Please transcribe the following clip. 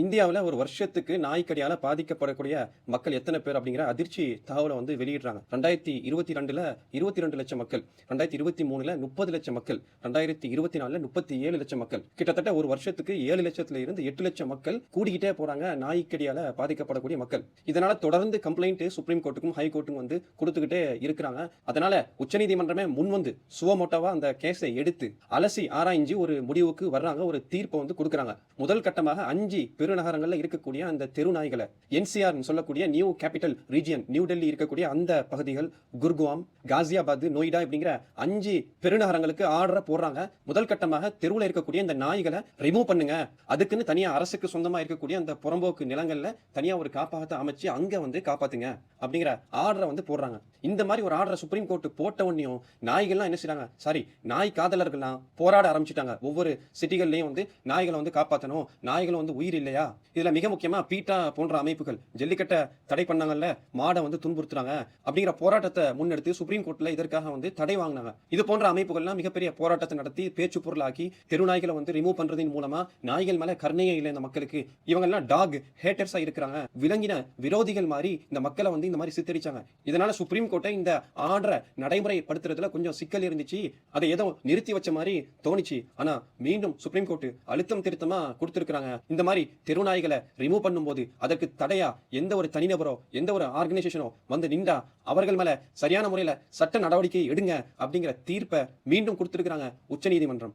இந்தியாவுல ஒரு வருஷத்துக்கு நாய்க்கடியால பாதிக்கப்படக்கூடிய மக்கள் எத்தன பேர் அப்படிங்கிற அதிர்ச்சி தகவல வந்து வெளியிடுறாங்க. 2022ல 22 லட்சம் மக்கள், 2023ல 30 லட்சம் மக்கள், 2024ல 37 லட்சம் மக்கள். கிட்டத்தட்ட ஒரு வருஷத்துக்கு 7 லட்சத்துல இருந்து 8 லட்சம் மக்கள் கூடிக்கிட்டே போறாங்க நாய்க்கடியால பாதிக்கப்படக்கூடிய மக்கள். இதனால தொடர்ந்து கம்ப்ளைண்ட் சுப்ரீம் கோர்ட்டுக்கும், ஹை கோர்ட்டுக்கும் வந்து குடுத்துக்கிட்டே இருக்கிறாங்க. அதனால உச்சநீதிமன்றமே முன் வந்து சுவமோட்டோவா அந்த கேஸை எடுத்து அலசி ஆராய்ஞ்சு ஒரு முடிவுக்கு வர்றாங்க. ஒரு தீர்ப்பை வந்து குடுக்குறாங்க. முதல் கட்டமாக 5 பெருநகரங்கள்ல இருக்கக்கூடிய அந்த தெரு நாய்களை NCR சொல்லக்கூடிய new capital region new Delhi இருக்கக்கூடிய அந்த பகுதிகள், குர்காம், காசியாபாத், நொய்டா இப்படிங்கிற 5 பெருநகரங்களுக்கு ஆர்டரை போடுறாங்க. முதல் கட்டமாக தெருவில் இருக்கக்கூடிய இந்த நாய்களை ரிமூவ் பண்ணுங்க. அதுக்குன்னு தனியா அரசுக்கு சொந்தமா இருக்கக்கூடிய அந்த புறம்போக்கு நிலங்கள்ல தனியா ஒரு காப்பகத்தை அமைச்சு அங்க வந்து காப்பாத்துங்க அப்படிங்கிற ஆர்டரை வந்து போடுறாங்க. இந்த மாதிரி ஒரு ஆர்டரை சுப்ரீம் கோர்ட் போட்ட உடனேயும் நாய்கள்லாம் என்ன செய்றாங்க, சாரி நாய் காதலர்கள்லாம் போராட ஆரம்பிச்சுட்டாங்க. ஒவ்வொரு சிட்டிகள்லயும் வந்து நாய்களை வந்து காப்பாற்றணும், நாய்கள் வந்து உயிர் இல்லையா? இதுல மிக முக்கியமா பீட்டா போன்ற அமைப்புகள் ஜல்லிக்கட்டை தடை பண்ணாங்கல்ல, மாடை வந்து துன்புறுத்துறாங்க அப்படிங்கிற போராட்டத்தை முன்னெடுத்து சுப்ரீம் கோர்ட்ல இதற்காக வந்து தடை வாங்கினாங்க. இது போன்ற அமைப்புகள்லாம் மிகப்பெரிய போராட்டத்தை நடத்தி பேச்சு பொருளாக்கி தெரு நாய்களை வந்து ரிமூவ் பண்றதின் மூலமா நாய்கள் மேல கருணையே இல்லை இந்த மக்களுக்கு. இவங்க எல்லாம் டாக் ஹேட்டர்ஸா இருக்கிறாங்க, விலங்கின விரோதிகள் மாதிரி இந்த மக்களை வந்து இந்த மாதிரி சித்தரிச்சாங்க. இதனால சுப்ரீம் கோர்ட்டை இந்த ஆர்டரை நடைமுறைப்படுத்துறதுல கொஞ்சம் சிக்கல் இருந்துச்சு. அதை ஏதோ நிறுத்தி வச்ச மாதிரி தோணுச்சு. ஆனா மீண்டும் சுப்ரீம் கோர்ட் அழுத்தம் திருத்தமா கொடுத்திருக்காங்க. இந்த மாதிரி தெரு நாய்களை ரிமூவ் பண்ணும்போது அதற்கு தடையா எந்த ஒரு தனிநபரோ எந்த ஒரு ஆர்கனைசேஷனோ வந்து நின்றா அவர்கள் மேல சரியான முறையில சட்ட நடவடிக்கை எடுங்க அப்படிங்கிற தீர்ப்பை மீண்டும் கொடுத்திருக்காங்க உச்சநீதிமன்றம்.